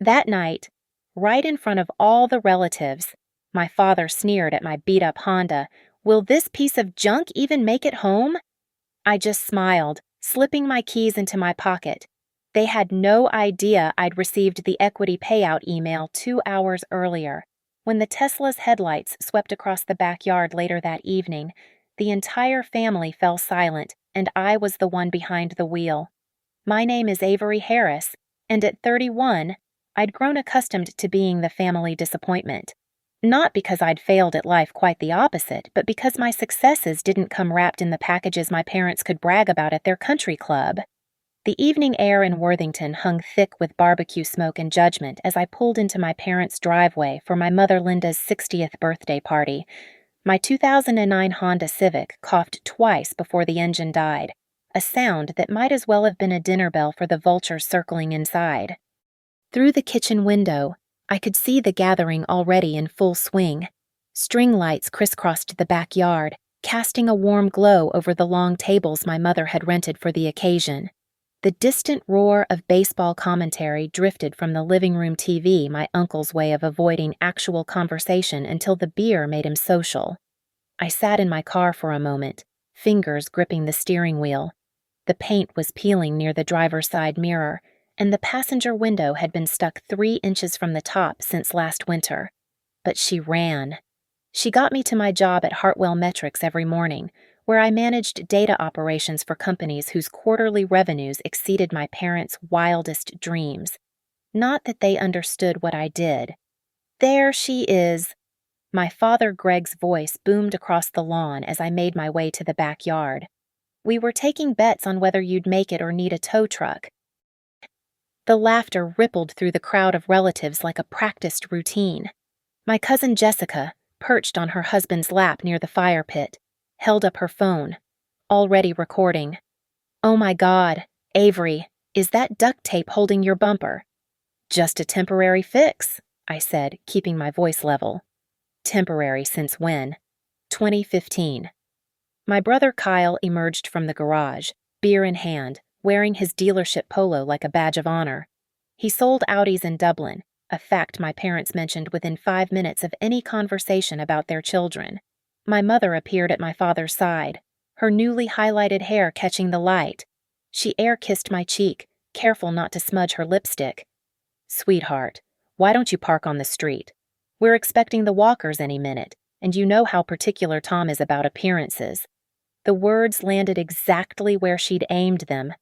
That night, right in front of all the relatives, my father sneered at my beat-up Honda. "Will this piece of junk even make it home?" I just smiled, slipping my keys into my pocket. They had no idea I'd received the equity payout email 2 hours earlier. When the Tesla's headlights swept across the backyard later that evening, the entire family fell silent, and I was the one behind the wheel. My name is Avery Harris, and at 31, I'd grown accustomed to being the family disappointment. Not because I'd failed at life, quite the opposite, but because my successes didn't come wrapped in the packages my parents could brag about at their country club. The evening air in Worthington hung thick with barbecue smoke and judgment as I pulled into my parents' driveway for my mother Linda's 60th birthday party. My 2009 Honda Civic coughed twice before the engine died, a sound that might as well have been a dinner bell for the vultures circling inside. Through the kitchen window, I could see the gathering already in full swing. String lights crisscrossed the backyard, casting a warm glow over the long tables my mother had rented for the occasion. The distant roar of baseball commentary drifted from the living room TV, my uncle's way of avoiding actual conversation until the beer made him social. I sat in my car for a moment, fingers gripping the steering wheel. The paint was peeling near the driver's side mirror, and the passenger window had been stuck 3 inches from the top since last winter. But she ran. She got me to my job at Hartwell Metrics every morning, where I managed data operations for companies whose quarterly revenues exceeded my parents' wildest dreams. Not that they understood what I did. "There she is." My father Greg's voice boomed across the lawn as I made my way to the backyard. "We were taking bets on whether you'd make it or need a tow truck." The laughter rippled through the crowd of relatives like a practiced routine. My cousin Jessica, perched on her husband's lap near the fire pit, held up her phone, already recording. "Oh my God, Avery, is that duct tape holding your bumper?" "Just a temporary fix," I said, keeping my voice level. "Temporary since when?" 2015. My brother Kyle emerged from the garage, beer in hand, wearing his dealership polo like a badge of honor. He sold Audis in Dublin, a fact my parents mentioned within 5 minutes of any conversation about their children. My mother appeared at my father's side, her newly highlighted hair catching the light. She air-kissed my cheek, careful not to smudge her lipstick. "Sweetheart, why don't you park on the street? We're expecting the Walkers any minute, and you know how particular Tom is about appearances." The words landed exactly where she'd aimed them.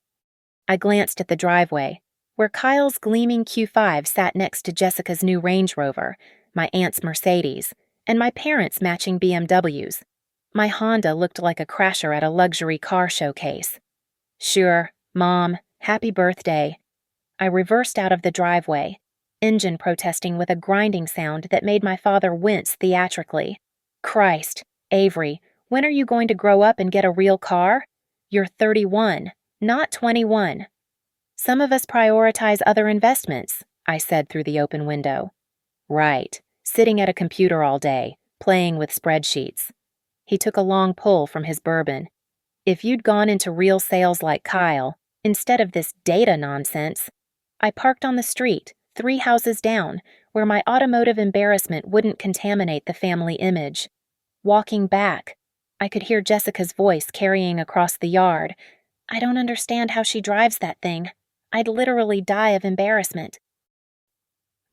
I glanced at the driveway, where Kyle's gleaming Q5 sat next to Jessica's new Range Rover, my aunt's Mercedes, and my parents' matching BMWs. My Honda looked like a crasher at a luxury car showcase. "Sure, Mom, happy birthday." I reversed out of the driveway, engine protesting with a grinding sound that made my father wince theatrically. "Christ, Avery, when are you going to grow up and get a real car? You're 31, not 21. "Some of us prioritize other investments," I said through the open window. "Right, sitting at a computer all day, playing with spreadsheets." He took a long pull from his bourbon. "If you'd gone into real sales like Kyle, instead of this data nonsense." I parked on the street, 3 houses down, where my automotive embarrassment wouldn't contaminate the family image. Walking back, I could hear Jessica's voice carrying across the yard. "I don't understand how she drives that thing. I'd literally die of embarrassment."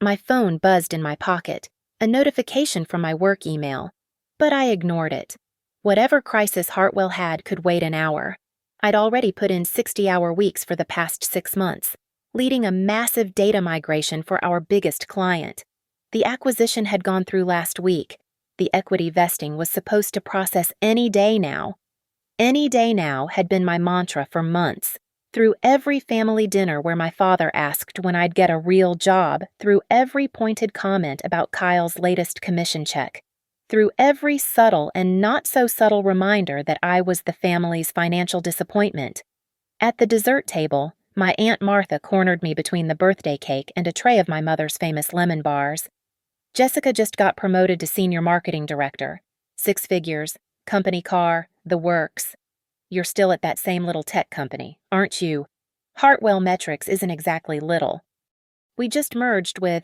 My phone buzzed in my pocket, a notification from my work email, but I ignored it. Whatever crisis Hartwell had could wait an hour. I'd already put in 60-hour weeks for the past 6 months, leading a massive data migration for our biggest client. The acquisition had gone through last week. The equity vesting was supposed to process any day now. Any day now had been my mantra for months. Through every family dinner where my father asked when I'd get a real job, through every pointed comment about Kyle's latest commission check, through every subtle and not so subtle reminder that I was the family's financial disappointment. At the dessert table, my Aunt Martha cornered me between the birthday cake and a tray of my mother's famous lemon bars. "Jessica just got promoted to senior marketing director. 6 figures, company car, the works. You're still at that same little tech company, aren't you? Hartwell Metrics isn't exactly little." We just merged with,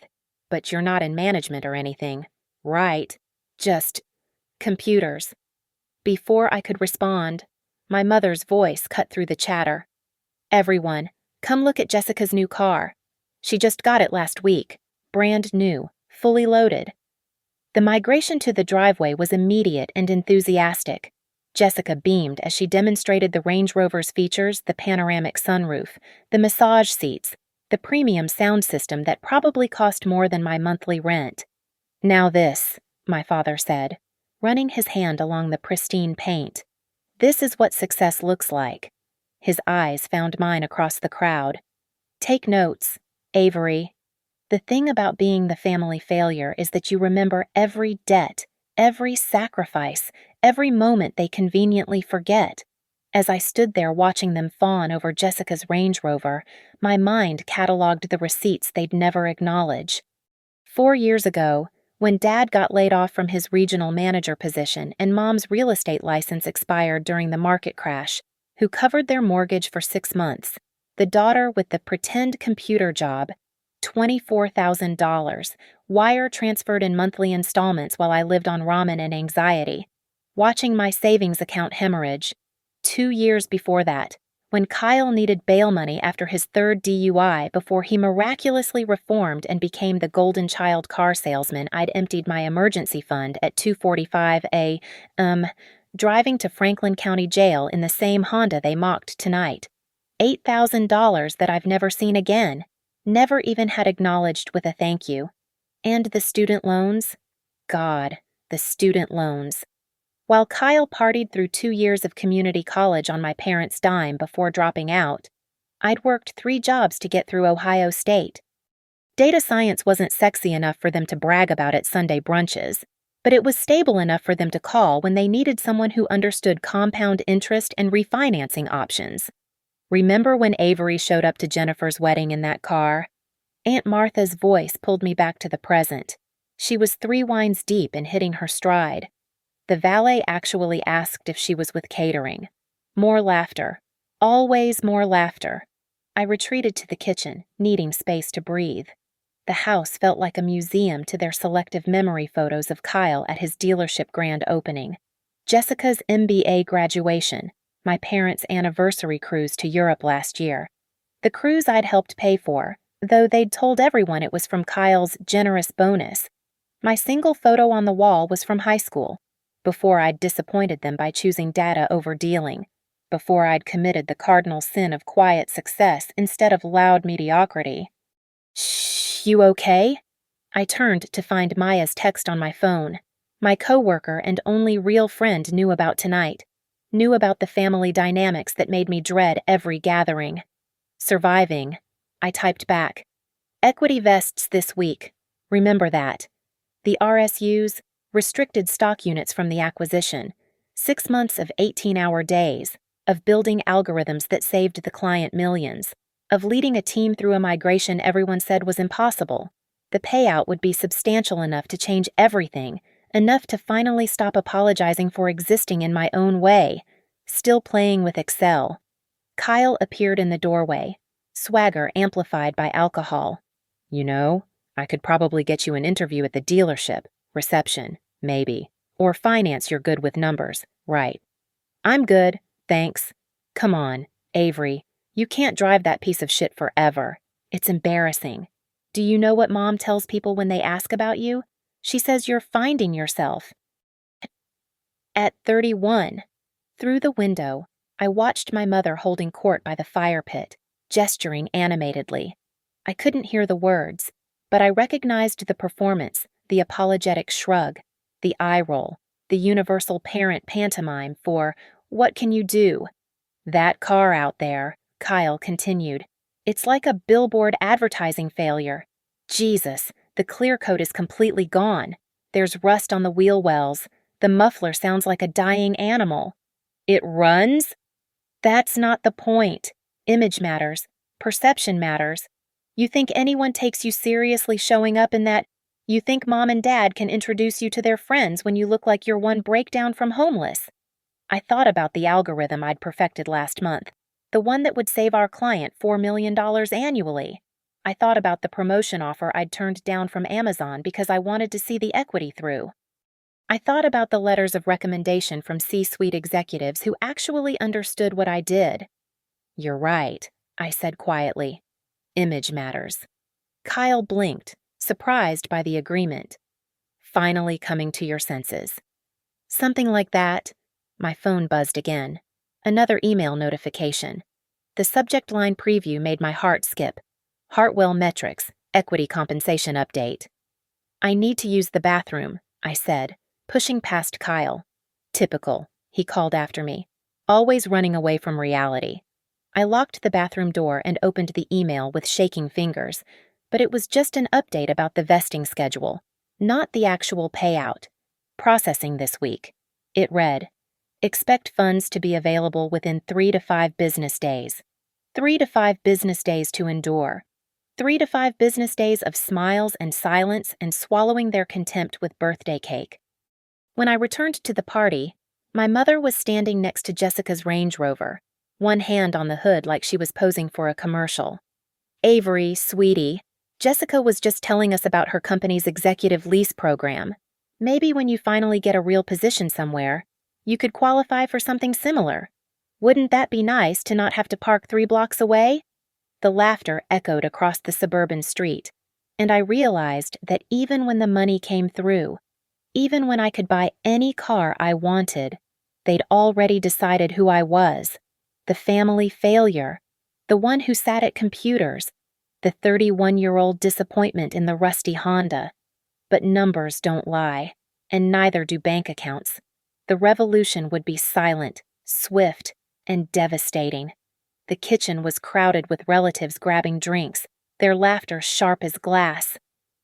but you're not in management or anything, right? Just computers. Before I could respond, my mother's voice cut through the chatter. Everyone, come look at Jessica's new car. She just got it last week. Brand new, fully loaded. The migration to the driveway was immediate and enthusiastic. Jessica beamed as she demonstrated the Range Rover's features, the panoramic sunroof, the massage seats, the premium sound system that probably cost more than my monthly rent. Now this, my father said, running his hand along the pristine paint. This is what success looks like. His eyes found mine across the crowd. Take notes, Avery. The thing about being the family failure is that you remember every debt, every sacrifice, every moment they conveniently forget. As I stood there watching them fawn over Jessica's Range Rover, my mind cataloged the receipts they'd never acknowledge. 4 years ago, when Dad got laid off from his regional manager position and Mom's real estate license expired during the market crash, who covered their mortgage for 6 months, the daughter with the pretend computer job, $24,000, wire transferred in monthly installments while I lived on ramen and anxiety, watching my savings account hemorrhage. 2 years before that, when Kyle needed bail money after his 3rd DUI before he miraculously reformed and became the golden child car salesman I'd emptied my emergency fund at 2:45 driving to Franklin County Jail in the same Honda they mocked tonight. $8,000 that I've never seen again, never even had acknowledged with a thank you. And the student loans? God, the student loans. While Kyle partied through 2 years of community college on my parents' dime before dropping out, I'd worked 3 jobs to get through Ohio State. Data science wasn't sexy enough for them to brag about at Sunday brunches, but it was stable enough for them to call when they needed someone who understood compound interest and refinancing options. Remember when Avery showed up to Jennifer's wedding in that car? Aunt Martha's voice pulled me back to the present. She was 3 wines deep and hitting her stride. The valet actually asked if she was with catering. More laughter. Always more laughter. I retreated to the kitchen, needing space to breathe. The house felt like a museum to their selective memory photos of Kyle at his dealership grand opening, Jessica's MBA graduation, my parents' anniversary cruise to Europe last year. The cruise I'd helped pay for, though they'd told everyone it was from Kyle's generous bonus. My single photo on the wall was from high school, before I'd disappointed them by choosing data over dealing, before I'd committed the cardinal sin of quiet success instead of loud mediocrity. "Shh, you okay?" I turned to find Maya's text on my phone. My coworker and only real friend knew about tonight, knew about the family dynamics that made me dread every gathering. Surviving, I typed back. Equity vests this week. Remember that. The RSUs, restricted stock units from the acquisition, 6 months of 18-hour days, of building algorithms that saved the client millions, of leading a team through a migration everyone said was impossible. The payout would be substantial enough to change everything, enough to finally stop apologizing for existing in my own way, still playing with Excel. Kyle appeared in the doorway, swagger amplified by alcohol. "You know, I could probably get you an interview at the dealership. Reception, maybe. Or finance, you're good with numbers, right?" "I'm good, thanks." "Come on, Avery, you can't drive that piece of shit forever. It's embarrassing. Do you know what Mom tells people when they ask about you? She says you're finding yourself." At 31, through the window, I watched my mother holding court by the fire pit, gesturing animatedly. I couldn't hear the words, but I recognized the performance, the apologetic shrug, the eye roll, the universal parent pantomime for, "What can you do?" "That car out there," Kyle continued. "It's like a billboard advertising failure. Jesus, the clear coat is completely gone. There's rust on the wheel wells. The muffler sounds like a dying animal." "It runs?" "That's not the point. Image matters. Perception matters. You think anyone takes you seriously showing up in that? You think Mom and Dad can introduce you to their friends when you look like you're one breakdown from homeless?" I thought about the algorithm I'd perfected last month, the one that would save our client $4 million annually. I thought about the promotion offer I'd turned down from Amazon because I wanted to see the equity through. I thought about the letters of recommendation from C-suite executives who actually understood what I did. "You're right," I said quietly. "Image matters." Kyle blinked, surprised by the agreement. "Finally coming to your senses." Something like that. My phone buzzed again. Another email notification. The subject line preview made my heart skip. Hartwell Metrics, Equity Compensation Update. "I need to use the bathroom," I said, pushing past Kyle. "Typical," he called after me, always running away from reality. I locked the bathroom door and opened the email with shaking fingers, but it was just an update about the vesting schedule, not the actual payout. "Processing this week." It read, "Expect funds to be available within 3 to 5 business days. 3 to 5 business days to endure. 3 to 5 business days of smiles and silence and swallowing their contempt with birthday cake." When I returned to the party, my mother was standing next to Jessica's Range Rover, one hand on the hood like she was posing for a commercial. "Avery, sweetie, Jessica was just telling us about her company's executive lease program. Maybe when you finally get a real position somewhere, you could qualify for something similar. Wouldn't that be nice to not have to park 3 blocks away?" The laughter echoed across the suburban street, and I realized that even when the money came through, even when I could buy any car I wanted, they'd already decided who I was, the family failure, the one who sat at computers, the 31-year-old disappointment in the rusty Honda. But numbers don't lie, and neither do bank accounts. The revolution would be silent, swift, and devastating. The kitchen was crowded with relatives grabbing drinks, their laughter sharp as glass.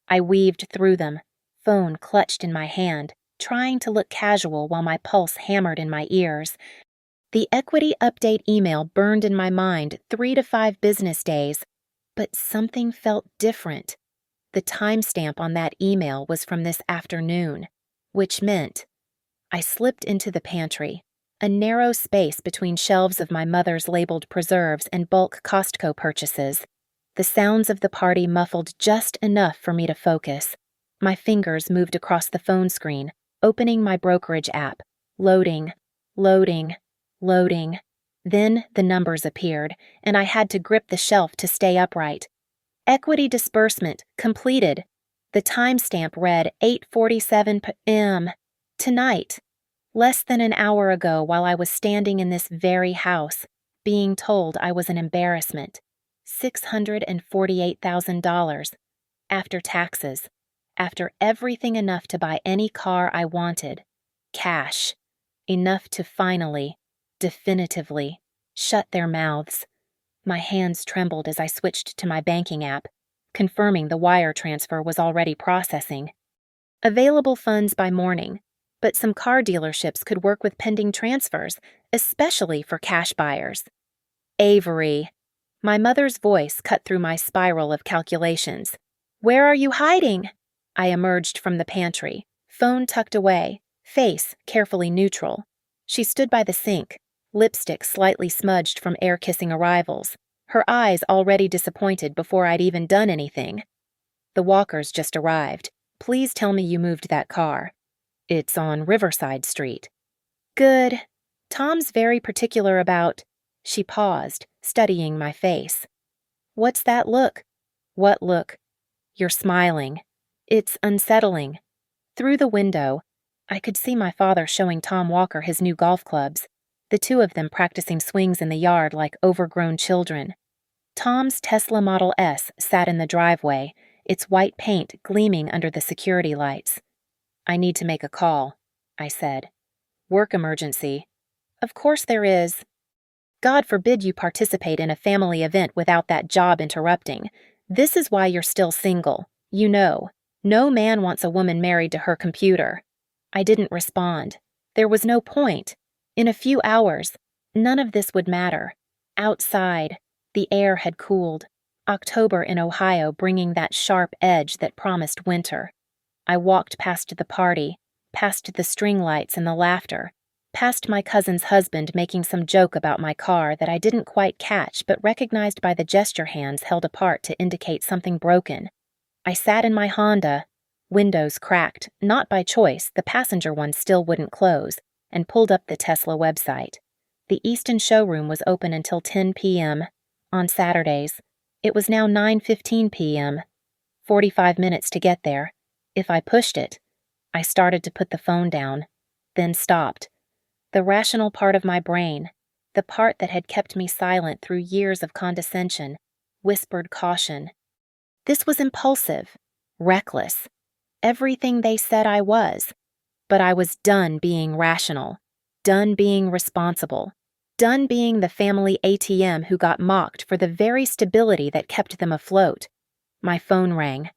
I weaved through them, phone clutched in my hand, trying to look casual while my pulse hammered in my ears. The equity update email burned in my mind 3 to 5 business days, but something felt different. The timestamp on that email was from this afternoon, which meant I slipped into the pantry, a narrow space between shelves of my mother's labeled preserves and bulk Costco purchases. The sounds of the party muffled just enough for me to focus. My fingers moved across the phone screen, opening my brokerage app. Loading, loading, loading. Then the numbers appeared, and I had to grip the shelf to stay upright. Equity disbursement completed. The timestamp read 8:47 p.m. Tonight. Less than an hour ago, while I was standing in this very house, being told I was an embarrassment. $648,000. After taxes. After everything, enough to buy any car I wanted. Cash. Enough to finally, definitively, shut their mouths. My hands trembled as I switched to my banking app, confirming the wire transfer was already processing. Available funds by morning. But some car dealerships could work with pending transfers, especially for cash buyers. "Avery." My mother's voice cut through my spiral of calculations. "Where are you hiding?" I emerged from the pantry, phone tucked away, face carefully neutral. She stood by the sink, lipstick slightly smudged from air-kissing arrivals, her eyes already disappointed before I'd even done anything. "The Walkers just arrived. Please tell me you moved that car." "It's on Riverside Street." "Good. Tom's very particular about—" She paused, studying my face. "What's that look?" "What look?" "You're smiling. It's unsettling." Through the window, I could see my father showing Tom Walker his new golf clubs, the two of them practicing swings in the yard like overgrown children. Tom's Tesla Model S sat in the driveway, its white paint gleaming under the security lights. "I need to make a call," I said. "Work emergency." "Of course there is." "God forbid you participate in a family event without that job interrupting. This is why you're still single. You know, no man wants a woman married to her computer." I didn't respond. There was no point. In a few hours, none of this would matter. Outside, the air had cooled, October in Ohio bringing that sharp edge that promised winter. I walked past the party, past the string lights and the laughter, past my cousin's husband making some joke about my car that I didn't quite catch but recognized by the gesture hands held apart to indicate something broken. I sat in my Honda, windows cracked, not by choice, the passenger one still wouldn't close, and pulled up the Tesla website. The Easton showroom was open until 10 p.m. on Saturdays. It was now 9:15 p.m. 45 minutes to get there. If I pushed it. I started to put the phone down, then stopped. The rational part of my brain, the part that had kept me silent through years of condescension, whispered caution. This was impulsive, reckless, everything they said I was. But I was done being rational, done being responsible, done being the family ATM who got mocked for the very stability that kept them afloat. My phone rang.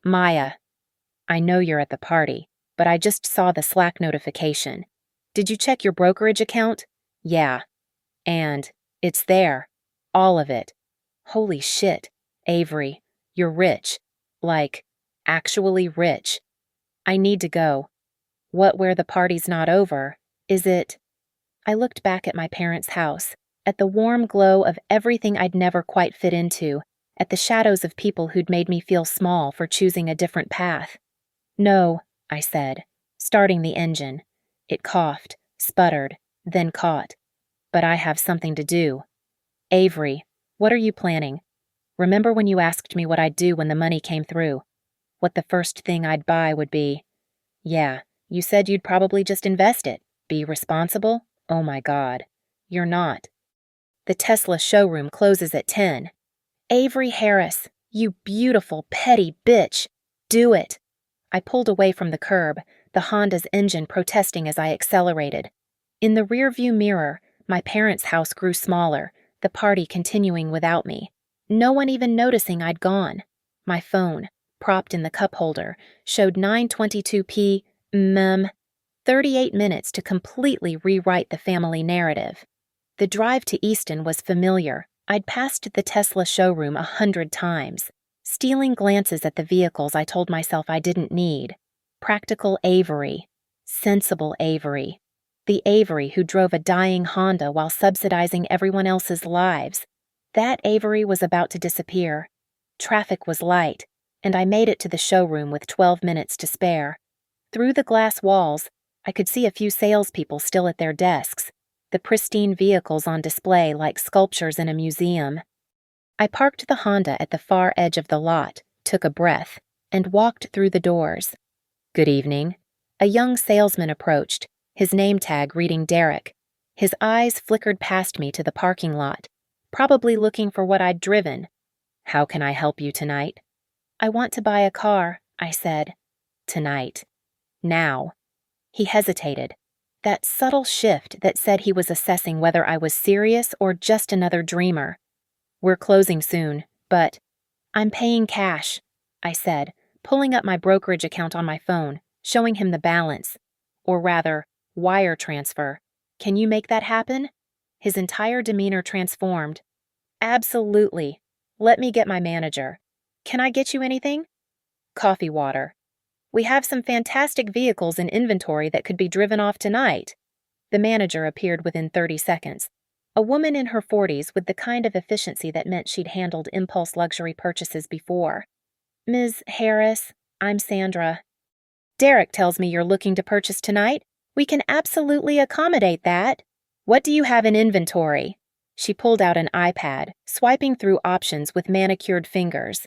Maya. I know you're at the party, but I just saw the Slack notification. Did you check your brokerage account? Yeah. And it's there. All of it. Holy shit, Avery, you're rich. Like, actually rich. I need to go. What, where the party's not over? Is it? I looked back at my parents' house, at the warm glow of everything I'd never quite fit into, at the shadows of people who'd made me feel small for choosing a different path. No, I said, starting the engine. It coughed, sputtered, then caught. But I have something to do. Avery, what are you planning? Remember when you asked me what I'd do when the money came through? What the first thing I'd buy would be? Yeah, you said you'd probably just invest it. Be responsible? Oh my God. You're not. The Tesla showroom closes at 10. Avery Harris, you beautiful, petty bitch. Do it. I pulled away from the curb, the Honda's engine protesting as I accelerated. In the rearview mirror, my parents' house grew smaller, the party continuing without me. No one even noticing I'd gone. My phone, propped in the cup holder, showed 9:22 p.m. 38 minutes to completely rewrite the family narrative. The drive to Easton was familiar. I'd passed the Tesla showroom 100 times. Stealing glances at the vehicles I told myself I didn't need. Practical Avery. Sensible Avery. The Avery who drove a dying Honda while subsidizing everyone else's lives. That Avery was about to disappear. Traffic was light, and I made it to the showroom with 12 minutes to spare. Through the glass walls, I could see a few salespeople still at their desks, the pristine vehicles on display like sculptures in a museum. I parked the Honda at the far edge of the lot, took a breath, and walked through the doors. Good evening. A young salesman approached, his name tag reading Derek. His eyes flickered past me to the parking lot, probably looking for what I'd driven. How can I help you tonight? I want to buy a car, I said. Tonight. Now. He hesitated. That subtle shift that said he was assessing whether I was serious or just another dreamer. We're closing soon, but I'm paying cash, I said, pulling up my brokerage account on my phone, showing him the balance. Or rather, wire transfer. Can you make that happen? His entire demeanor transformed. Absolutely. Let me get my manager. Can I get you anything? Coffee water. We have some fantastic vehicles in inventory that could be driven off tonight. The manager appeared within 30 seconds. A woman in her 40s with the kind of efficiency that meant she'd handled impulse luxury purchases before. Ms. Harris, I'm Sandra. Derek tells me you're looking to purchase tonight. We can absolutely accommodate that. What do you have in inventory? She pulled out an iPad, swiping through options with manicured fingers.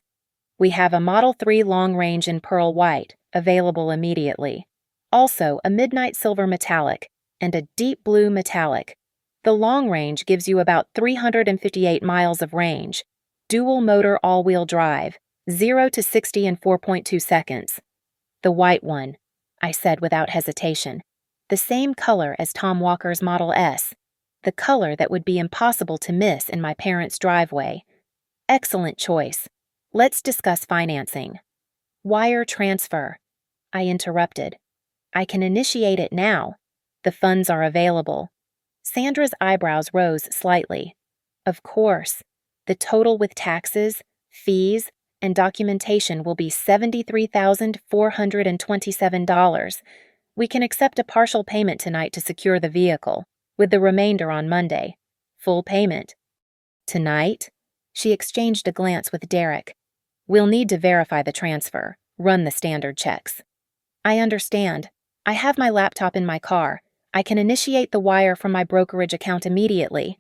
We have a Model 3 long range in pearl white, available immediately. Also, a midnight silver metallic and a deep blue metallic. The long range gives you about 358 miles of range. Dual motor all-wheel drive, 0 to 60 in 4.2 seconds. The white one, I said without hesitation. The same color as Tom Walker's Model S. The color that would be impossible to miss in my parents' driveway. Excellent choice. Let's discuss financing. Wire transfer. I interrupted. I can initiate it now. The funds are available. Sandra's eyebrows rose slightly. Of course. The total with taxes, fees, and documentation will be $73,427. We can accept a partial payment tonight to secure the vehicle, with the remainder on Monday. Full payment. Tonight? She exchanged a glance with Derek. We'll need to verify the transfer, run the standard checks. I understand. I have my laptop in my car. I can initiate the wire from my brokerage account immediately.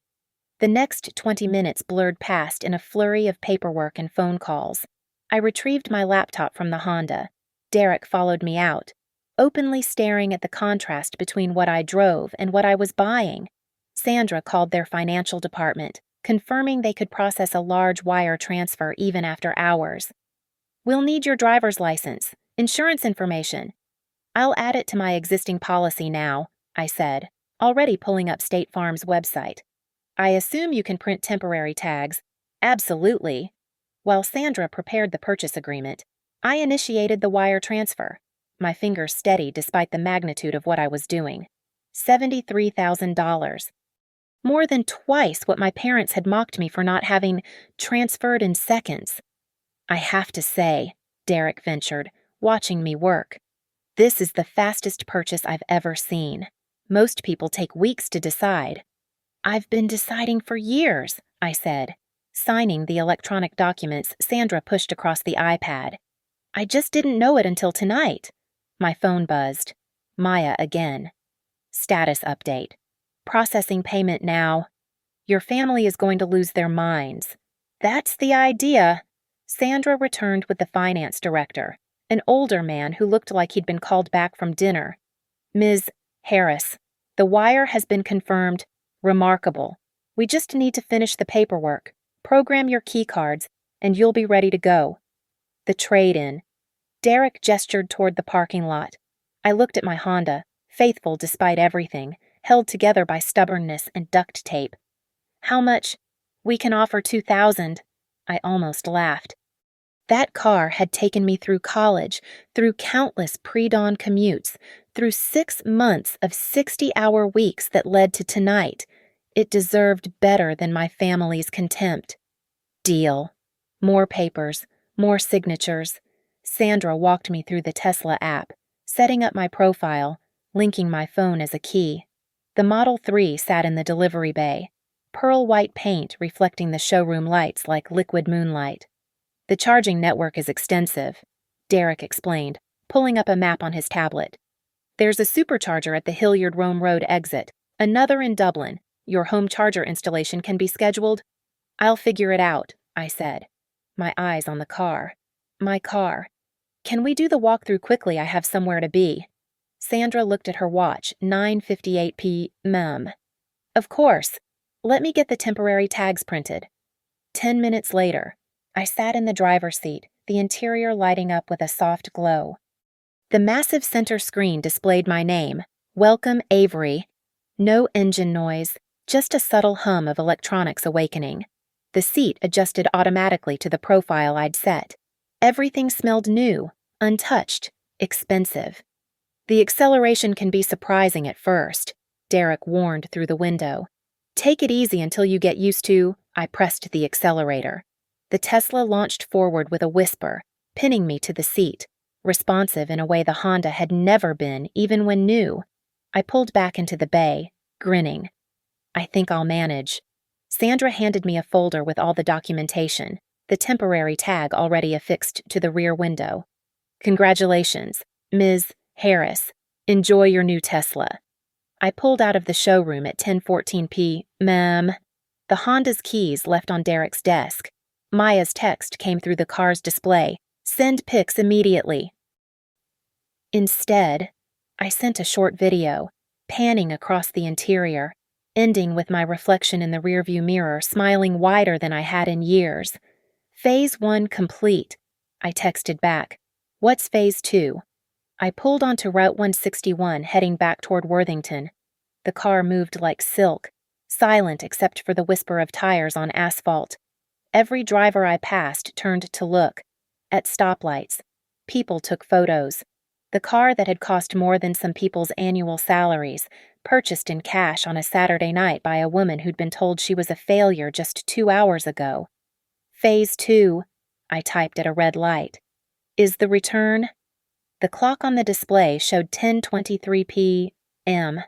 The next 20 minutes blurred past in a flurry of paperwork and phone calls. I retrieved my laptop from the Honda. Derek followed me out, openly staring at the contrast between what I drove and what I was buying. Sandra called their financial department, confirming they could process a large wire transfer even after hours. We'll need your driver's license, insurance information. I'll add it to my existing policy now, I said, already pulling up State Farm's website. I assume you can print temporary tags. Absolutely. While Sandra prepared the purchase agreement, I initiated the wire transfer, my fingers steady despite the magnitude of what I was doing. $73,000. More than twice what my parents had mocked me for not having transferred in seconds. I have to say, Derek ventured, watching me work, this is the fastest purchase I've ever seen. Most people take weeks to decide. I've been deciding for years, I said, signing the electronic documents Sandra pushed across the iPad. I just didn't know it until tonight. My phone buzzed. Maya again. Status update. Processing payment now. Your family is going to lose their minds. That's the idea. Sandra returned with the finance director, an older man who looked like he'd been called back from dinner. Ms. Harris, the wire has been confirmed. Remarkable. We just need to finish the paperwork, program your key cards, and you'll be ready to go. The trade-in. Derek gestured toward the parking lot. I looked at my Honda, faithful despite everything, held together by stubbornness and duct tape. How much? We can offer $2,000. I almost laughed. That car had taken me through college, through countless pre-dawn commutes, through 6 months of 60-hour weeks that led to tonight. It deserved better than my family's contempt. Deal. More papers, more signatures. Sandra walked me through the Tesla app, setting up my profile, linking my phone as a key. The Model 3 sat in the delivery bay, pearl white paint reflecting the showroom lights like liquid moonlight. The charging network is extensive, Derek explained, pulling up a map on his tablet. There's a supercharger at the Hilliard Rome Road exit, another in Dublin. Your home charger installation can be scheduled. I'll figure it out, I said, my eyes on the car. My car. Can we do the walkthrough quickly? I have somewhere to be. Sandra looked at her watch, 9:58 p.m. Of course. Let me get the temporary tags printed. 10 minutes later, I sat in the driver's seat, the interior lighting up with a soft glow. The massive center screen displayed my name, Welcome Avery. No engine noise, just a subtle hum of electronics awakening. The seat adjusted automatically to the profile I'd set. Everything smelled new, untouched, expensive. The acceleration can be surprising at first, Derek warned through the window. Take it easy until you get used to. I pressed the accelerator. The Tesla launched forward with a whisper, pinning me to the seat, responsive in a way the Honda had never been, even when new. I pulled back into the bay, grinning. I think I'll manage. Sandra handed me a folder with all the documentation, the temporary tag already affixed to the rear window. Congratulations, Ms. Harris. Enjoy your new Tesla. I pulled out of the showroom at 10:14 p.m. The Honda's keys left on Derek's desk. Maya's text came through the car's display. Send pics immediately. Instead, I sent a short video, panning across the interior, ending with my reflection in the rearview mirror smiling wider than I had in years. Phase 1 complete, I texted back. What's Phase 2? I pulled onto Route 161 heading back toward Worthington. The car moved like silk, silent except for the whisper of tires on asphalt. Every driver I passed turned to look. At stoplights, people took photos. The car that had cost more than some people's annual salaries, purchased in cash on a Saturday night by a woman who'd been told she was a failure just 2 hours ago. Phase 2, I typed at a red light. Is the return? The clock on the display showed 10:23 p.m.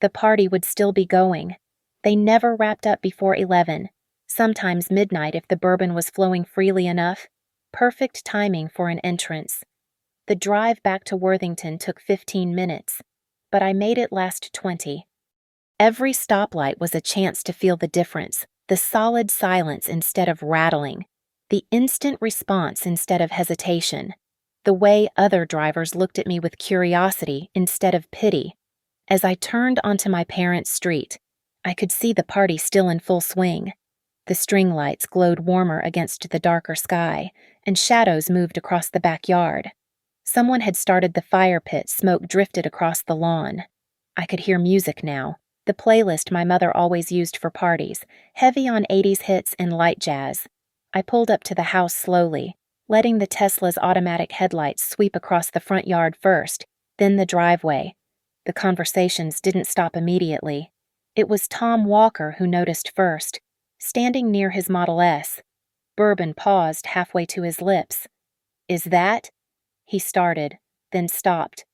The party would still be going. They never wrapped up before 11, sometimes midnight if the bourbon was flowing freely enough. Perfect timing for an entrance. The drive back to Worthington took 15 minutes, but I made it last 20. Every stoplight was a chance to feel the difference, the solid silence instead of rattling, the instant response instead of hesitation, the way other drivers looked at me with curiosity instead of pity. As I turned onto my parents' street, I could see the party still in full swing. The string lights glowed warmer against the darker sky, and shadows moved across the backyard. Someone had started the fire pit, smoke drifted across the lawn. I could hear music now, the playlist my mother always used for parties, heavy on 80s hits and light jazz. I pulled up to the house slowly, letting the Tesla's automatic headlights sweep across the front yard first, then the driveway. The conversations didn't stop immediately. It was Tom Walker who noticed first, standing near his Model S. Bourbon paused halfway to his lips. "Is that?" He started, then stopped.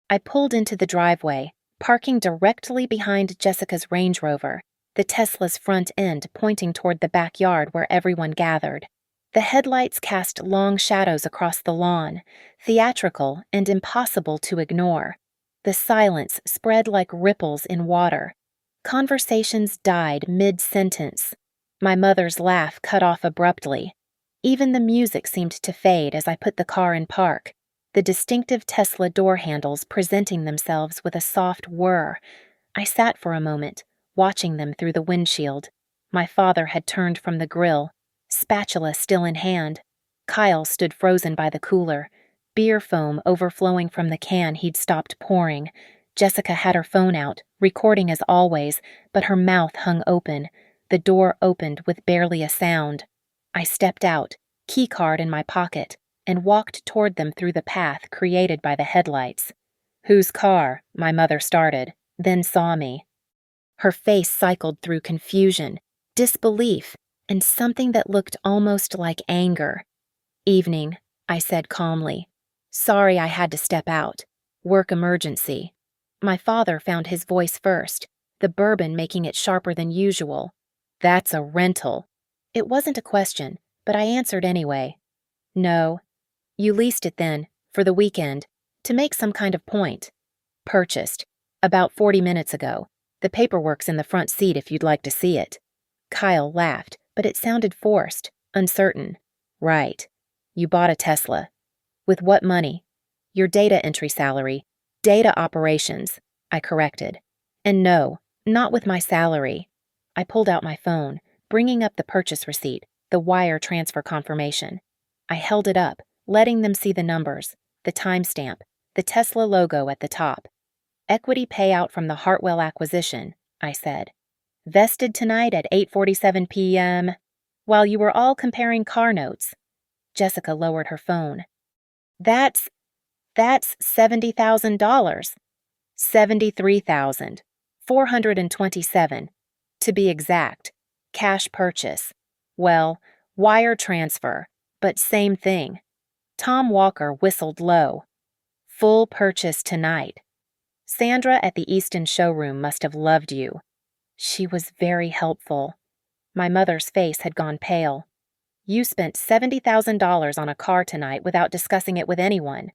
I pulled into the driveway, parking directly behind Jessica's Range Rover, the Tesla's front end pointing toward the backyard where everyone gathered. The headlights cast long shadows across the lawn, theatrical and impossible to ignore. The silence spread like ripples in water. Conversations died mid-sentence. My mother's laugh cut off abruptly. Even the music seemed to fade as I put the car in park, the distinctive Tesla door handles presenting themselves with a soft whir. I sat for a moment, watching them through the windshield. My father had turned from the grill, spatula still in hand. Kyle stood frozen by the cooler, beer foam overflowing from the can he'd stopped pouring. Jessica had her phone out, recording as always, but her mouth hung open. The door opened with barely a sound. I stepped out, keycard in my pocket, and walked toward them through the path created by the headlights. "Whose car?" my mother started, then saw me. Her face cycled through confusion, disbelief, and something that looked almost like anger. "Evening," I said calmly. "Sorry I had to step out. Work emergency." My father found his voice first, the bourbon making it sharper than usual. "That's a rental." It wasn't a question, but I answered anyway. "No." "You leased it then, for the weekend, to make some kind of point." "Purchased. About 40 minutes ago. The paperwork's in the front seat if you'd like to see it." Kyle laughed, but it sounded forced, uncertain. "Right. You bought a Tesla. With what money?" "Your data entry salary. Data operations," I corrected. "And no, not with my salary." I pulled out my phone, bringing up the purchase receipt, the wire transfer confirmation. I held it up, letting them see the numbers, the timestamp, the Tesla logo at the top. "Equity payout from the Hartwell acquisition," I said. "Vested tonight at 8:47 p.m. while you were all comparing car notes." Jessica lowered her phone. That's $70,000. $73,427. To be exact. Cash purchase. Well, wire transfer, but same thing. Tom Walker whistled low. "Full purchase tonight. Sandra at the Easton showroom must have loved you." She was very helpful. My mother's face had gone pale. "You spent $70,000 on a car tonight without discussing it with anyone.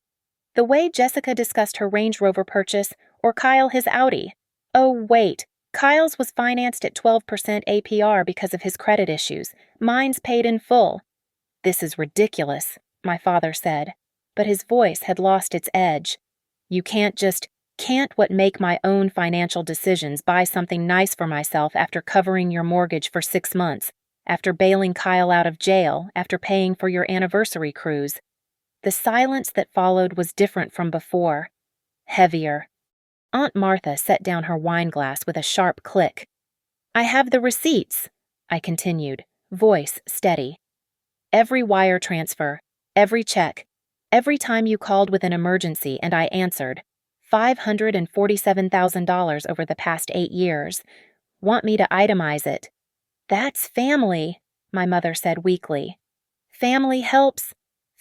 The way Jessica discussed her Range Rover purchase, or Kyle his Audi. Oh, wait. Kyle's was financed at 12% APR because of his credit issues. Mine's paid in full." "This is ridiculous," my father said, but his voice had lost its edge. "You can't what make my own financial decisions, buy something nice for myself after covering your mortgage for 6 months, after bailing Kyle out of jail, after paying for your anniversary cruise." The silence that followed was different from before. Heavier. Aunt Martha set down her wine glass with a sharp click. "I have the receipts," I continued, voice steady. "Every wire transfer, every check, every time you called with an emergency and I answered. $547,000 over the past 8 years. Want me to itemize it?" "That's family," my mother said weakly. "Family helps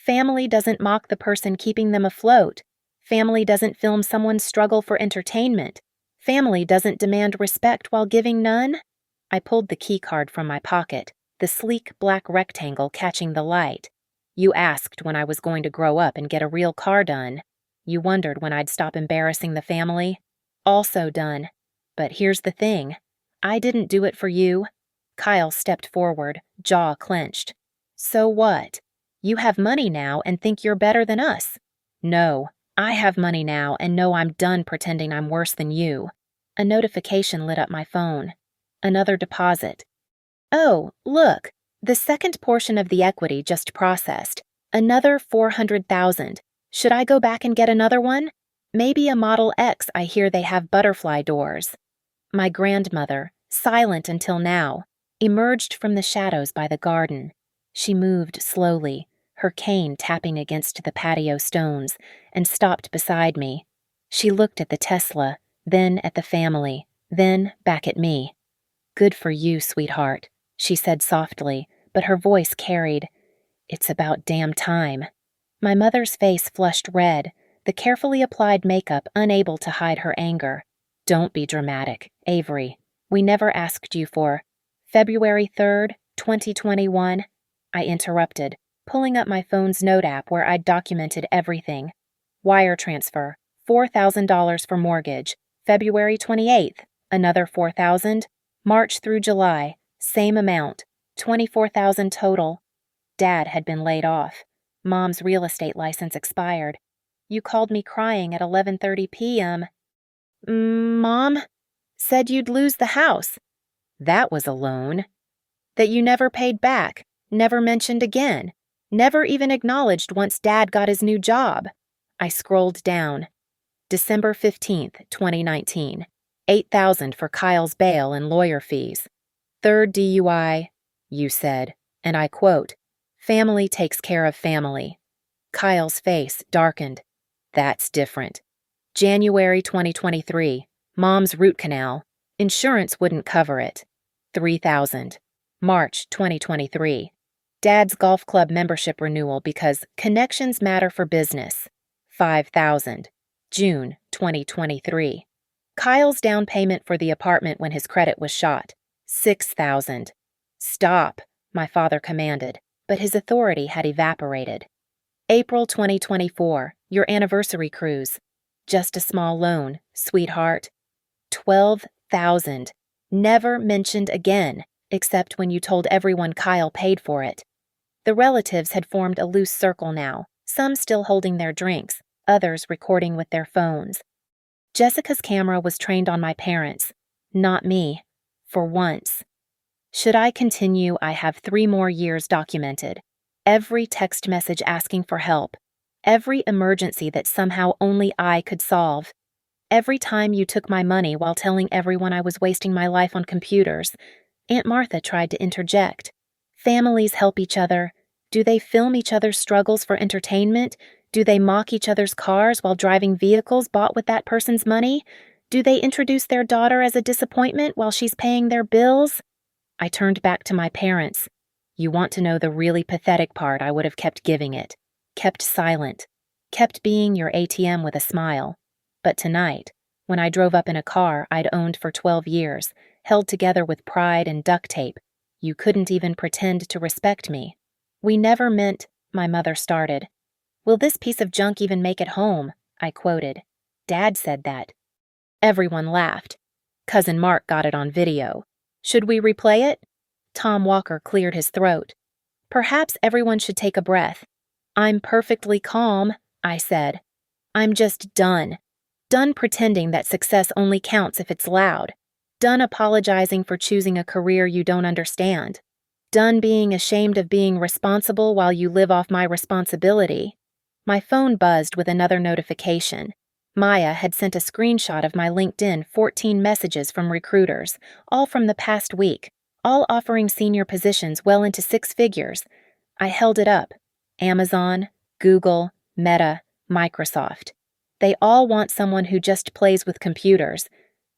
Family doesn't mock the person keeping them afloat. Family doesn't film someone's struggle for entertainment. Family doesn't demand respect while giving none. I pulled the key card from my pocket, the sleek black rectangle catching the light. You asked when I was going to grow up and get a real car done. You wondered when I'd stop embarrassing the family. Also done. But here's the thing. I didn't do it for you. Kyle stepped forward, jaw clenched. So what? You have money now and think you're better than us. No, I have money now and know I'm done pretending I'm worse than you. A notification lit up my phone. Another deposit. Oh, look, the second portion of the equity just processed. Another $400,000. Should I go back and get another one? Maybe a Model X. I hear they have butterfly doors. My grandmother, silent until now, emerged from the shadows by the garden. She moved slowly, her cane tapping against the patio stones, and stopped beside me. She looked at the Tesla, then at the family, then back at me. Good for you, sweetheart, she said softly, but her voice carried. It's about damn time. My mother's face flushed red, the carefully applied makeup unable to hide her anger. Don't be dramatic, Avery. We never asked you for February 3rd, 2021. I interrupted, pulling up my phone's note app where I'd documented everything. Wire transfer, $4,000 for mortgage. February 28th, another $4,000. March through July, same amount, $24,000 total. Dad had been laid off. Mom's real estate license expired. You called me crying at 11:30 p.m. Mom? Said you'd lose the house. That was a loan. That you never paid back, never mentioned again, never even acknowledged once Dad got his new job. I scrolled down. December 15th, 2019. $8,000 for Kyle's bail and lawyer fees. Third DUI, you said, and I quote, family takes care of family. Kyle's face darkened. That's different. January 2023, Mom's root canal. Insurance wouldn't cover it. $3,000. March 2023, Dad's golf club membership renewal because connections matter for business. $5,000. June 2023. Kyle's down payment for the apartment when his credit was shot. $6,000. Stop, my father commanded, but his authority had evaporated. April 2024, your anniversary cruise. Just a small loan, sweetheart. $12,000. Never mentioned again, except when you told everyone Kyle paid for it. The relatives had formed a loose circle now, some still holding their drinks, others recording with their phones. Jessica's camera was trained on my parents, not me, for once. Should I continue, I have 3 more years documented. Every text message asking for help. Every emergency that somehow only I could solve. Every time you took my money while telling everyone I was wasting my life on computers. Aunt Martha tried to interject. Families help each other. Do they film each other's struggles for entertainment? Do they mock each other's cars while driving vehicles bought with that person's money? Do they introduce their daughter as a disappointment while she's paying their bills? I turned back to my parents. You want to know the really pathetic part, I would have kept giving it. Kept silent. Kept being your ATM with a smile. But tonight, when I drove up in a car I'd owned for 12 years, held together with pride and duct tape, you couldn't even pretend to respect me. We never meant, my mother started. Will this piece of junk even make it home? I quoted. Dad said that. Everyone laughed. Cousin Mark got it on video. Should we replay it? Tom Walker cleared his throat. Perhaps everyone should take a breath. I'm perfectly calm, I said. I'm just done. Done pretending that success only counts if it's loud. Done apologizing for choosing a career you don't understand. Done being ashamed of being responsible while you live off my responsibility. My phone buzzed with another notification. Maya had sent a screenshot of my LinkedIn 14 messages from recruiters, all from the past week, all offering senior positions well into 6 figures. I held it up. Amazon, Google, Meta, Microsoft. They all want someone who just plays with computers.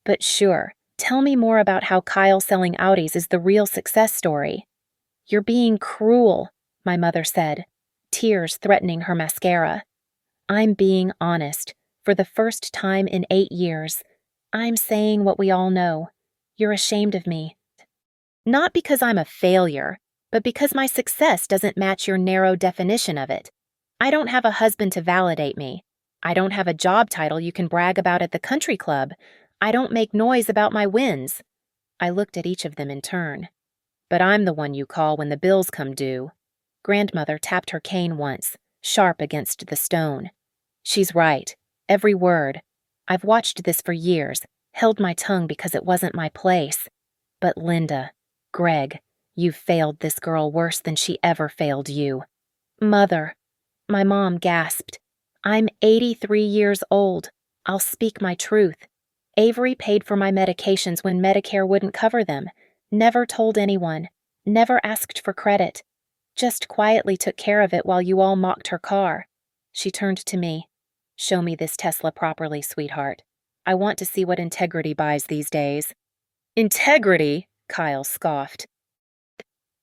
But sure, tell me more about how Kyle selling Audis is the real success story. You're being cruel, my mother said. tears threatening her mascara. I'm being honest. For the first time in 8 years, I'm saying what we all know. You're ashamed of me. Not because I'm a failure, but because my success doesn't match your narrow definition of it. I don't have a husband to validate me. I don't have a job title you can brag about at the country club. I don't make noise about my wins. I looked at each of them in turn. But I'm the one you call when the bills come due. Grandmother tapped her cane once, sharp against the stone. She's right. Every word. I've watched this for years, held my tongue because it wasn't my place. But Linda, Greg, you've failed this girl worse than she ever failed you. Mother, my mom gasped. I'm 83 years old. I'll speak my truth. Avery paid for my medications when Medicare wouldn't cover them. Never told anyone. Never asked for credit. Just quietly took care of it while you all mocked her car. She turned to me. Show me this Tesla properly, sweetheart. I want to see what integrity buys these days. Integrity? Kyle scoffed.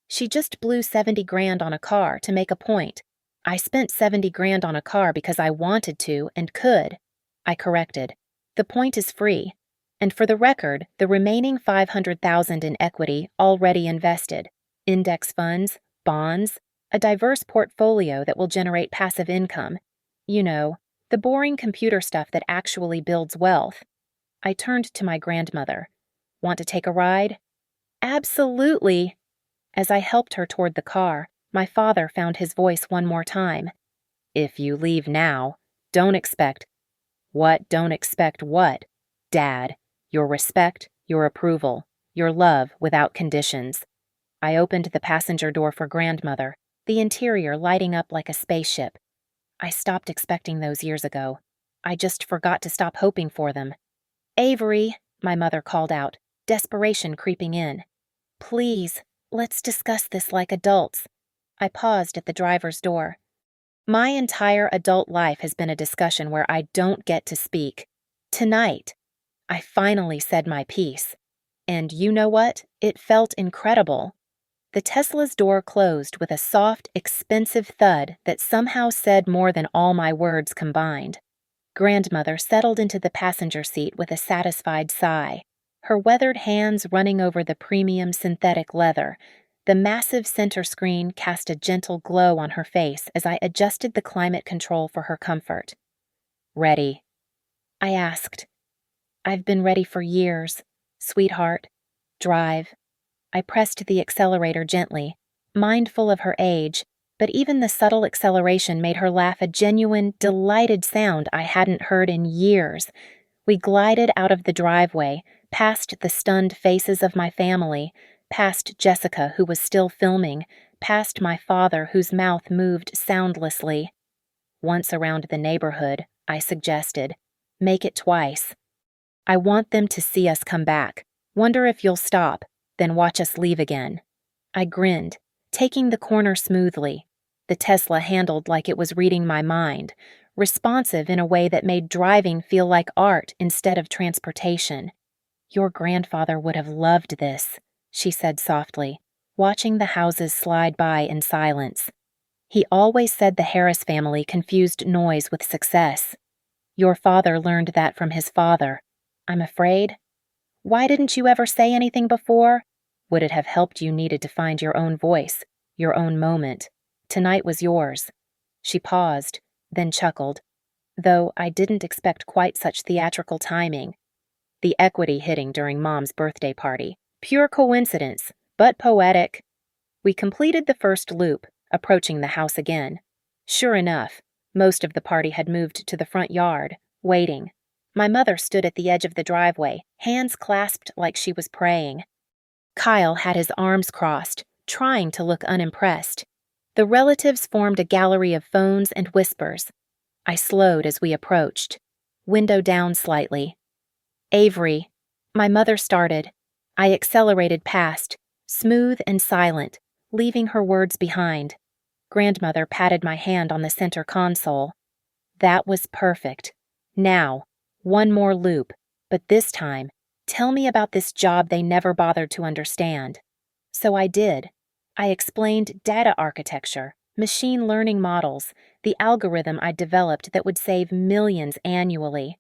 She just blew 70 grand on a car to make a point. I spent 70 grand on a car because I wanted to and could. I corrected. The point is free. And for the record, the remaining $500,000 in equity already invested. Index funds, bonds, a diverse portfolio that will generate passive income. You know, the boring computer stuff that actually builds wealth. I turned to my grandmother. Want to take a ride? Absolutely. As I helped her toward the car, my father found his voice one more time. If you leave now, don't expect... What? Don't expect what? Dad, your respect, your approval, your love without conditions. I opened the passenger door for grandmother, the interior lighting up like a spaceship. I stopped expecting those years ago. I just forgot to stop hoping for them. Avery, my mother called out, desperation creeping in. Please, let's discuss this like adults. I paused at the driver's door. My entire adult life has been a discussion where I don't get to speak. Tonight, I finally said my piece. And you know what? It felt incredible. The Tesla's door closed with a soft, expensive thud that somehow said more than all my words combined. Grandmother settled into the passenger seat with a satisfied sigh, her weathered hands running over the premium synthetic leather. The massive center screen cast a gentle glow on her face as I adjusted the climate control for her comfort. Ready? I asked. I've been ready for years. Sweetheart. Drive. I pressed the accelerator gently, mindful of her age, but even the subtle acceleration made her laugh a genuine, delighted sound I hadn't heard in years. We glided out of the driveway, past the stunned faces of my family, past Jessica, who was still filming, past my father, whose mouth moved soundlessly. Once around the neighborhood, I suggested, make it twice. I want them to see us come back, wonder if you'll stop, then watch us leave again. I grinned, taking the corner smoothly. The Tesla handled like it was reading my mind, responsive in a way that made driving feel like art instead of transportation. Your grandfather would have loved this, she said softly, watching the houses slide by in silence. He always said the Harris family confused noise with success. Your father learned that from his father. I'm afraid. Why didn't you ever say anything before? Would it have helped you needed to find your own voice, your own moment? Tonight was yours. She paused, then chuckled, though I didn't expect quite such theatrical timing. The equity hitting during Mom's birthday party. Pure coincidence, but poetic. We completed the first loop, approaching the house again. Sure enough, most of the party had moved to the front yard, waiting. My mother stood at the edge of the driveway, hands clasped like she was praying. Kyle had his arms crossed, trying to look unimpressed. The relatives formed a gallery of phones and whispers. I slowed as we approached, window down slightly. Avery, my mother started. I accelerated past, smooth and silent, leaving her words behind. Grandmother patted my hand on the center console. That was perfect. Now, one more loop, but this time, tell me about this job they never bothered to understand. So I did. I explained data architecture, Machine learning models, the algorithm I developed that would save millions annually.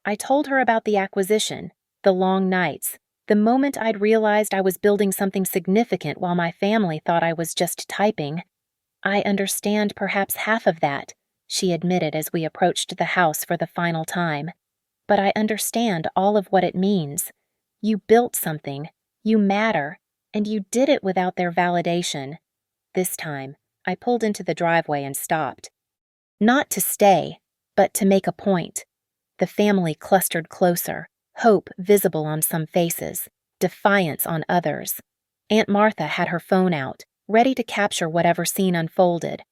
I told her about the acquisition, the long nights, the moment I'd realized I was building something significant while my family thought I was just typing. I understand perhaps half of that, she admitted as we approached the house for the final time. But I understand all of what it means. You built something, you matter, and you did it without their validation. This time, I pulled into the driveway and stopped. Not to stay, but to make a point. The family clustered closer, hope visible on some faces, defiance on others. Aunt Martha had her phone out, ready to capture whatever scene unfolded.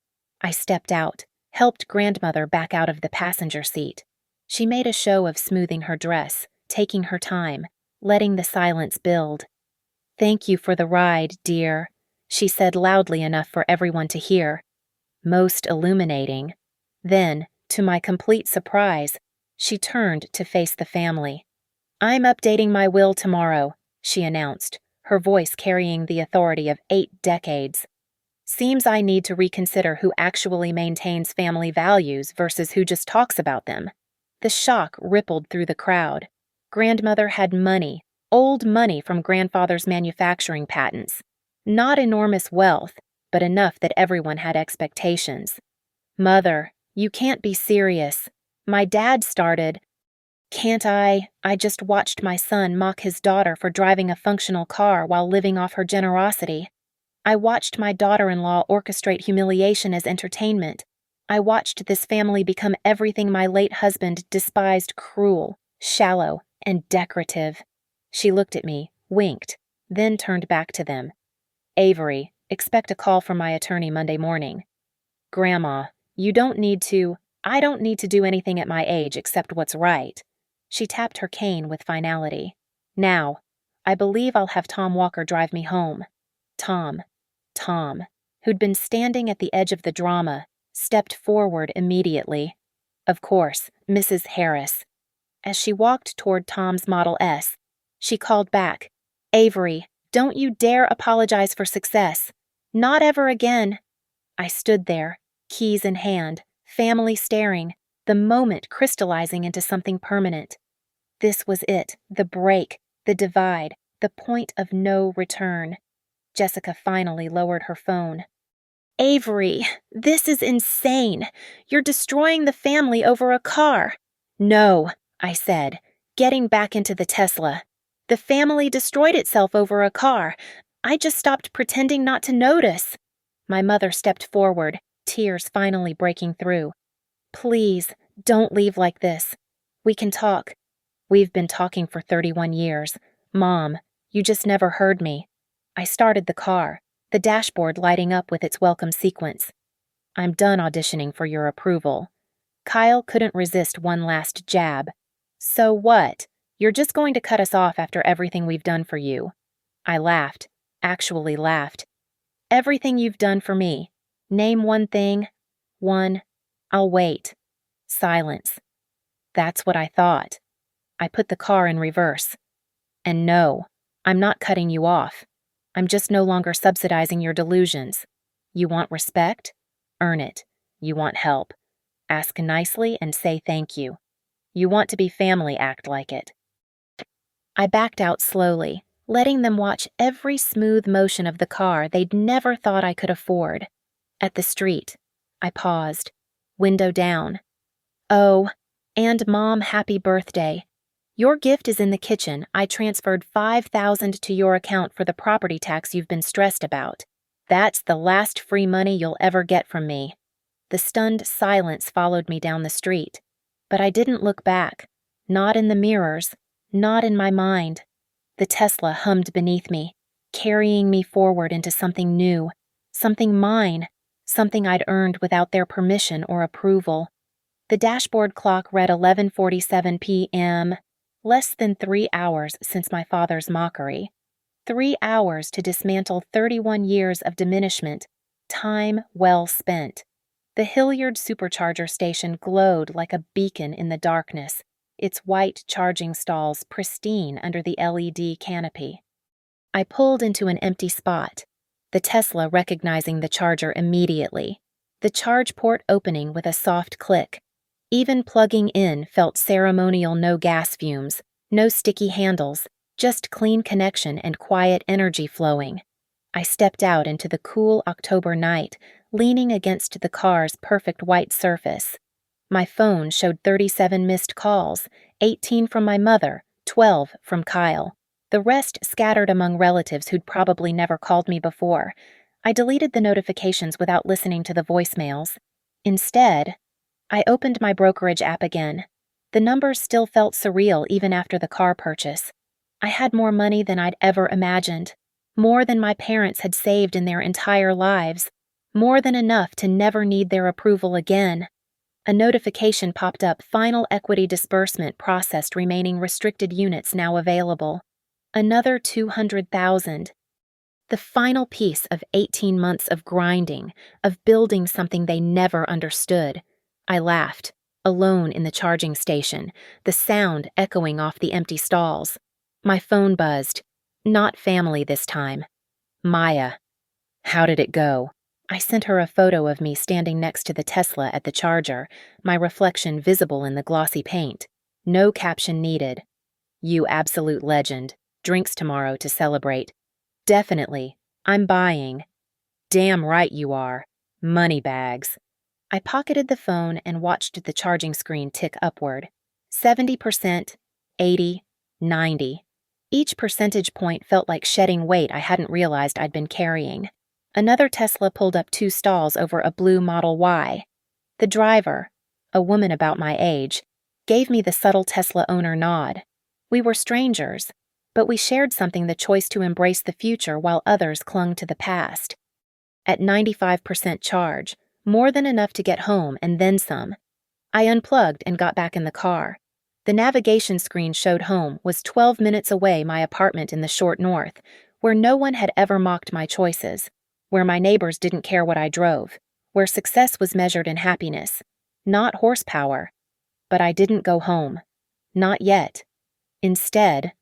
I stepped out, helped grandmother back out of the passenger seat. She made a show of smoothing her dress, taking her time, letting the silence build. "Thank you for the ride, dear," she said loudly enough for everyone to hear. Most illuminating. Then, to my complete surprise, she turned to face the family. "I'm updating my will tomorrow," she announced, her voice carrying the authority of 8 decades. "Seems I need to reconsider who actually maintains family values versus who just talks about them." The shock rippled through the crowd. Grandmother had money, old money from grandfather's manufacturing patents. Not enormous wealth, but enough that everyone had expectations. "Mother, you can't be serious. My dad started—" "Can't I just watched my son mock his daughter for driving a functional car while living off her generosity. I watched my daughter-in-law orchestrate humiliation as entertainment. I watched this family become everything my late husband despised: cruel, shallow, and decorative." She looked at me, winked, then turned back to them. "Avery, expect a call from my attorney Monday morning." "Grandma, I don't need to do anything at my age except what's right." She tapped her cane with finality. "Now, I believe I'll have Tom Walker drive me home." Tom, who'd been standing at the edge of the drama, stepped forward immediately. "Of course, Mrs. Harris." As she walked toward Tom's Model S, she called back, "Avery, don't you dare apologize for success. Not ever again." I stood there, keys in hand, family staring, the moment crystallizing into something permanent. This was it, the break, the divide, the point of no return. Jessica finally lowered her phone. "Avery, this is insane. You're destroying the family over a car." "No," I said, getting back into the Tesla. "The family destroyed itself over a car. I just stopped pretending not to notice." My mother stepped forward, tears finally breaking through. "Please, don't leave like this. We can talk. We've been talking for 31 years. Mom, you just never heard me." I started the car, the dashboard lighting up with its welcome sequence. "I'm done auditioning for your approval." Kyle couldn't resist one last jab. "So what? You're just going to cut us off after everything we've done for you." I laughed, actually laughed. "Everything you've done for me. Name one thing." "One. I'll wait." Silence. That's what I thought. I put the car in reverse. "And no, I'm not cutting you off. I'm just no longer subsidizing your delusions. You want respect? Earn it. You want help? Ask nicely and say thank you. You want to be family, act like it." I backed out slowly, letting them watch every smooth motion of the car they'd never thought I could afford. At the street, I paused, window down. "Oh, and Mom, happy birthday. Your gift is in the kitchen. I transferred $5,000 to your account for the property tax you've been stressed about. That's the last free money you'll ever get from me." The stunned silence followed me down the street, but I didn't look back. Not in the mirrors, not in my mind. The Tesla hummed beneath me, carrying me forward into something new, something mine, something I'd earned without their permission or approval. The dashboard clock read 11:47 p.m., less than 3 hours since my father's mockery. 3 hours to dismantle 31 years of diminishment, time well spent. The Hilliard supercharger station glowed like a beacon in the darkness, its white charging stalls pristine under the LED canopy. I pulled into an empty spot, the Tesla recognizing the charger immediately, the charge port opening with a soft click. Even plugging in felt ceremonial, no gas fumes, no sticky handles, just clean connection and quiet energy flowing. I stepped out into the cool October night, leaning against the car's perfect white surface. My phone showed 37 missed calls, 18 from my mother, 12 from Kyle. The rest scattered among relatives who'd probably never called me before. I deleted the notifications without listening to the voicemails. Instead, I opened my brokerage app again. The numbers still felt surreal even after the car purchase. I had more money than I'd ever imagined. More than my parents had saved in their entire lives. More than enough to never need their approval again. A notification popped up: final equity disbursement processed, remaining restricted units now available. Another 200,000. The final piece of 18 months of grinding, of building something they never understood. I laughed, alone in the charging station, the sound echoing off the empty stalls. My phone buzzed. Not family this time. Maya. How did it go? I sent her a photo of me standing next to the Tesla at the charger, my reflection visible in the glossy paint. No caption needed. You absolute legend. Drinks tomorrow to celebrate. Definitely. I'm buying. Damn right you are. Money bags. I pocketed the phone and watched the charging screen tick upward. 70%, 80, 90. Each percentage point felt like shedding weight I hadn't realized I'd been carrying. Another Tesla pulled up 2 stalls over a blue Model Y. The driver, a woman about my age, gave me the subtle Tesla owner nod. We were strangers, but we shared something: the choice to embrace the future while others clung to the past. At 95% charge, more than enough to get home and then some. I unplugged and got back in the car. The navigation screen showed home was 12 minutes away, my apartment in the short north, where no one had ever mocked my choices, where my neighbors didn't care what I drove, where success was measured in happiness, not horsepower. But I didn't go home. Not yet. Instead,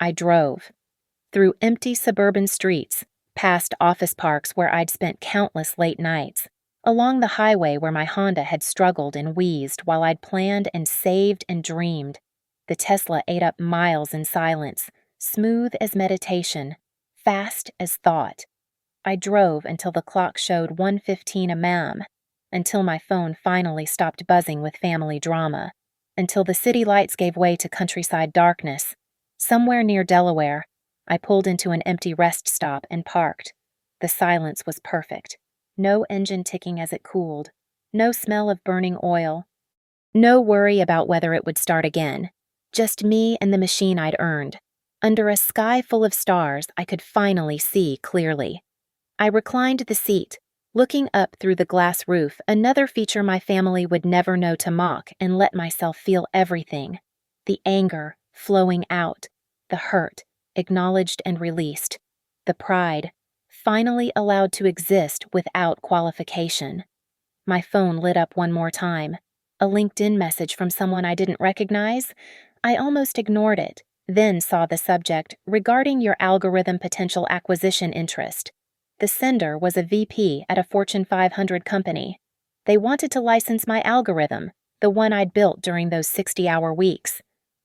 I drove. Through empty suburban streets, past office parks where I'd spent countless late nights, along the highway where my Honda had struggled and wheezed while I'd planned and saved and dreamed. The Tesla ate up miles in silence, smooth as meditation, fast as thought. I drove until the clock showed 1:15 a.m., until my phone finally stopped buzzing with family drama, until the city lights gave way to countryside darkness. Somewhere near Delaware, I pulled into an empty rest stop and parked. The silence was perfect. No engine ticking as it cooled. No smell of burning oil. No worry about whether it would start again. Just me and the machine I'd earned. Under a sky full of stars, I could finally see clearly. I reclined the seat, looking up through the glass roof, another feature my family would never know to mock, and let myself feel everything. The anger flowing out, the hurt acknowledged and released, the pride finally allowed to exist without qualification. My phone lit up one more time. A LinkedIn message from someone I didn't recognize. I almost ignored it, then saw the subject: regarding your algorithm potential acquisition interest. The sender was a VP at a Fortune 500 company. They wanted to license my algorithm, the one I'd built during those 60-hour weeks.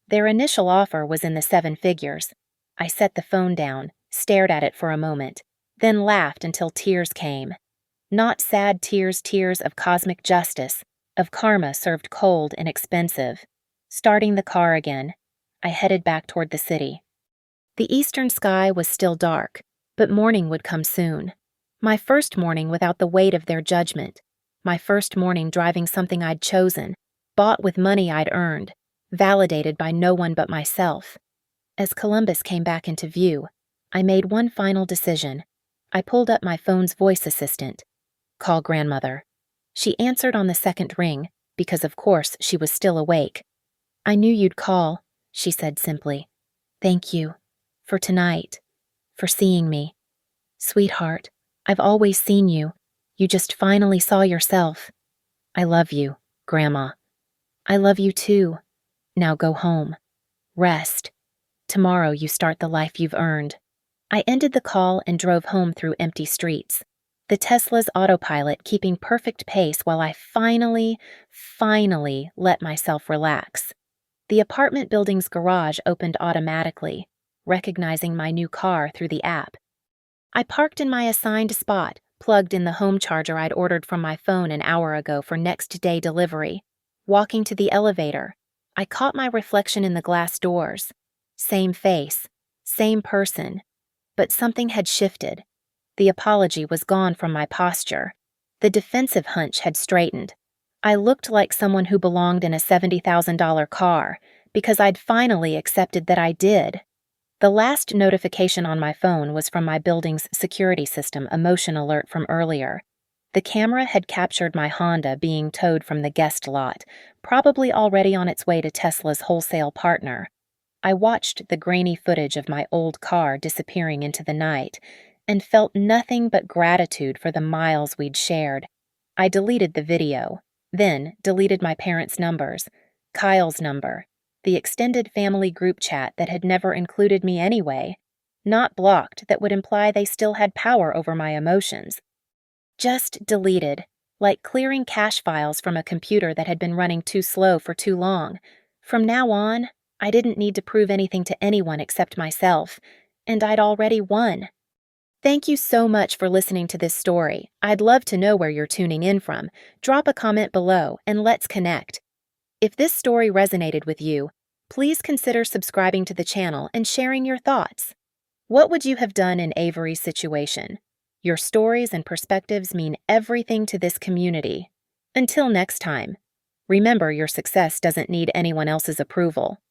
Their initial offer was in the 7 figures. I set the phone down, stared at it for a moment, then laughed until tears came. Not sad tears, tears of cosmic justice, of karma served cold and expensive. Starting the car again, I headed back toward the city. The eastern sky was still dark, but morning would come soon. My first morning without the weight of their judgment. My first morning driving something I'd chosen, bought with money I'd earned, validated by no one but myself. As Columbus came back into view, I made one final decision. I pulled up my phone's voice assistant. Call grandmother. She answered on the second ring, because of course she was still awake. I knew you'd call, she said simply. Thank you. For tonight. For seeing me. Sweetheart, I've always seen you. You just finally saw yourself. I love you, Grandma. I love you too. Now go home. Rest. Tomorrow you start the life you've earned. I ended the call and drove home through empty streets. the Tesla's autopilot keeping perfect pace while I finally let myself relax. The apartment building's garage opened automatically, recognizing my new car through the app. I parked in my assigned spot, plugged in the home charger I'd ordered from my phone an hour ago for next day delivery. Walking to the elevator, I caught my reflection in the glass doors. Same face, same person, but something had shifted. The apology was gone from my posture. The defensive hunch had straightened. I looked like someone who belonged in a $70,000 car, because I'd finally accepted that I did. The last notification on my phone was from my building's security system emotion alert from earlier. The camera had captured my Honda being towed from the guest lot, probably already on its way to Tesla's wholesale partner. I watched the grainy footage of my old car disappearing into the night and felt nothing but gratitude for the miles we'd shared. I deleted the video, then deleted my parents' numbers, Kyle's number, the extended family group chat that had never included me anyway, not blocked that would imply they still had power over my emotions. Just deleted, like clearing cache files from a computer that had been running too slow for too long. From now on, I didn't need to prove anything to anyone except myself, and I'd already won. Thank you so much for listening to this story. I'd love to know where you're tuning in from. Drop a comment below and let's connect. If this story resonated with you, please consider subscribing to the channel and sharing your thoughts. What would you have done in Avery's situation? Your stories and perspectives mean everything to this community. Until next time, remember your success doesn't need anyone else's approval.